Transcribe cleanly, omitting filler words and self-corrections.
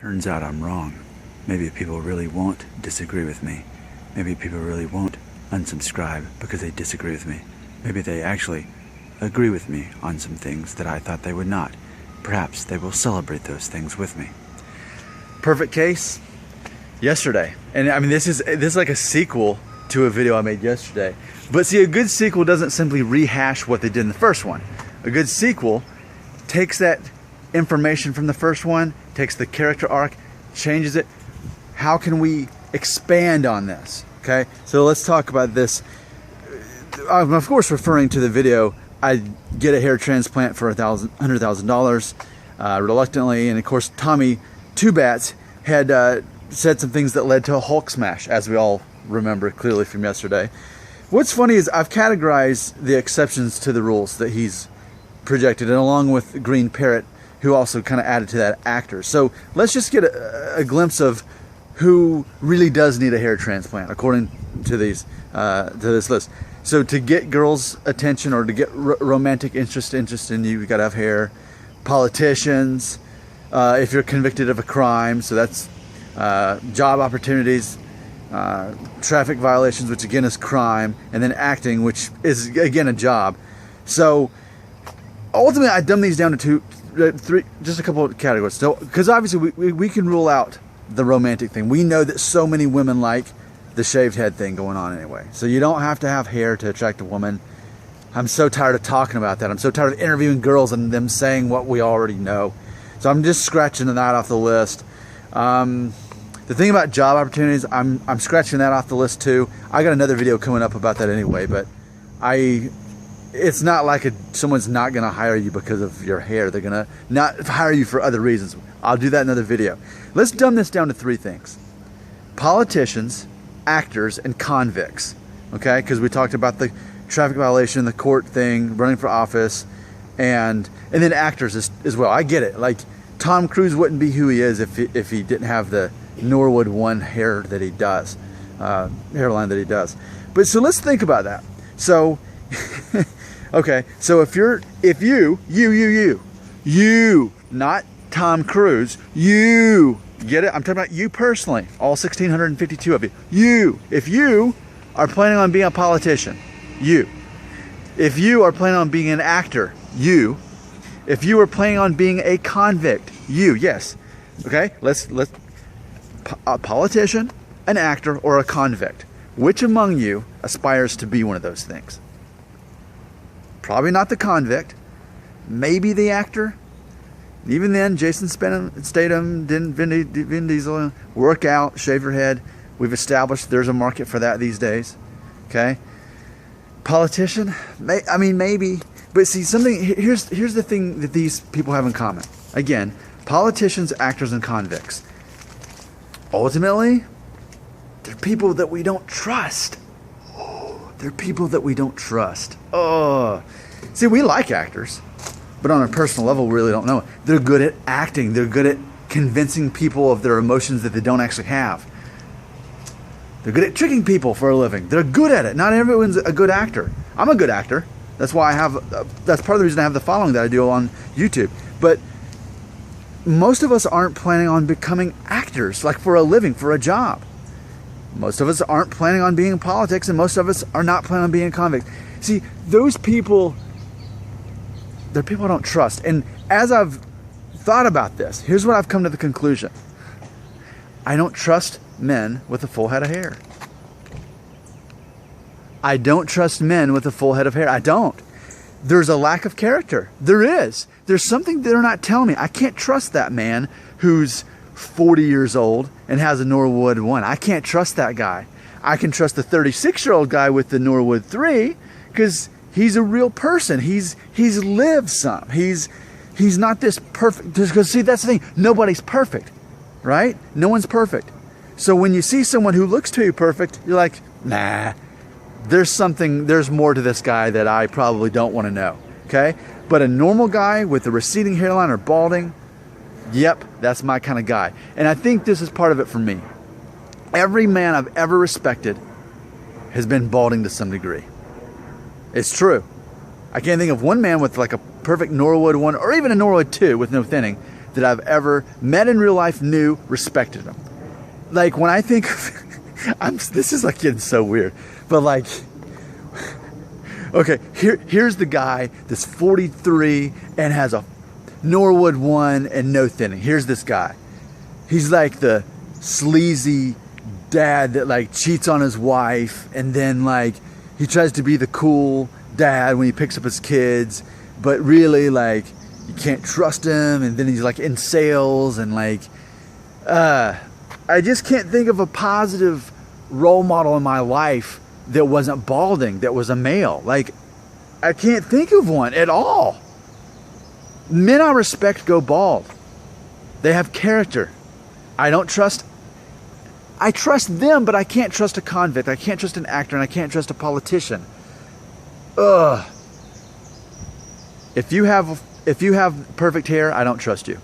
Turns out I'm wrong. Maybe people really won't disagree with me. Maybe people really won't unsubscribe because they disagree with me. Maybe they actually agree with me on some things that I thought they would not. Perhaps they will celebrate those things with me. Perfect case, yesterday. And I mean, this is like a sequel to a video I made yesterday. But see, a good sequel doesn't simply rehash what they did in the first one. A good sequel takes that information from the first one, takes the character arc, changes it. How can we expand on this? Okay, so let's talk about this. I'm of course referring to the video I get a hair transplant for $100,000 reluctantly, and of course Tommy Two Bats had said some things that led to a Hulk smash, as we all remember clearly from yesterday. What's funny is I've categorized the exceptions to the rules that he's projected, and along with Green Parrot, who also kind of added to that, actor. So let's just get a glimpse of who really does need a hair transplant according to these to this list. So to get girls' attention or to get romantic interest in you got to have hair. Politicians, if you're convicted of a crime, so that's job opportunities, traffic violations, which again is crime, and then acting, which is again a job. So ultimately, I dumb these down to three, just a couple of categories. So, because obviously we can rule out the romantic thing. We know that so many women like the shaved head thing going on anyway. So you don't have to have hair to attract a woman. I'm so tired of talking about that. I'm so tired of interviewing girls and them saying what we already know. So I'm just scratching that off the list. The thing about job opportunities, I'm scratching that off the list too. I got another video coming up about that anyway, but it's not like someone's not going to hire you because of your hair. They're going to not hire you for other reasons. I'll do that in another video. Let's dumb this down to three things: politicians, actors, and convicts. Okay, because we talked about the traffic violation, the court thing, running for office, and then actors as well. I get it. Like Tom Cruise wouldn't be who he is if he didn't have the Norwood One hair that he does, hairline that he does. But so let's think about that. So, okay, so if you, not Tom Cruise, you get it? I'm talking about you personally, all 1,652 of you. If you are planning on being a politician, if you are planning on being an actor, if you are planning on being a convict, yes. Okay, let's a politician, an actor, or a convict. Which among you aspires to be one of those things? Probably not the convict. Maybe the actor. Even then, Jason Statham, Vin Diesel, work out, shave your head. We've established there's a market for that these days. Okay? Politician? I mean, maybe. But see, here's the thing that these people have in common. Again, politicians, actors, and convicts. Ultimately, they're people that we don't trust. They're people that we don't trust. Oh. See, we like actors, but on a personal level, we really don't know. They're good at acting. They're good at convincing people of their emotions that they don't actually have. They're good at tricking people for a living. They're good at it. Not everyone's a good actor. I'm a good actor. That's why that's part of the reason I have the following that I do on YouTube. But most of us aren't planning on becoming actors, like for a living, for a job. Most of us aren't planning on being in politics, and most of us are not planning on being a convict. See, those people, they're people I don't trust. And as I've thought about this, here's what I've come to the conclusion. I don't trust men with a full head of hair. I don't trust men with a full head of hair. I don't. There's a lack of character. There is. There's something they're not telling me. I can't trust that man who's 40 years old and has a Norwood 1. I can't trust that guy. I can trust the 36-year-old guy with the Norwood 3 because he's a real person. He's lived some. He's not this perfect. Because see, that's the thing. Nobody's perfect, right? No one's perfect. So when you see someone who looks too perfect, you're like, nah. There's more to this guy that I probably don't want to know. Okay? But a normal guy with a receding hairline or balding, yep, that's my kind of guy. And I think this is part of it for me. Every man I've ever respected has been balding to some degree. It's true. I can't think of one man with like a perfect Norwood 1 or even a Norwood 2 with no thinning that I've ever met in real life, knew, respected him. Like when I think of, this is like getting so weird, but like, okay, here's the guy that's 43 and has a Norwood 1 and no thinning. Here's this guy. He's like the sleazy dad that like cheats on his wife, and then like he tries to be the cool dad when he picks up his kids, but really like you can't trust him, and then he's like in sales, and like I just can't think of a positive role model in my life that wasn't balding, that was a male. Like I can't think of one at all. Men I respect go bald. They have character. I trust them, but I can't trust a convict. I can't trust an actor, and I can't trust a politician. Ugh. If you have perfect hair, I don't trust you.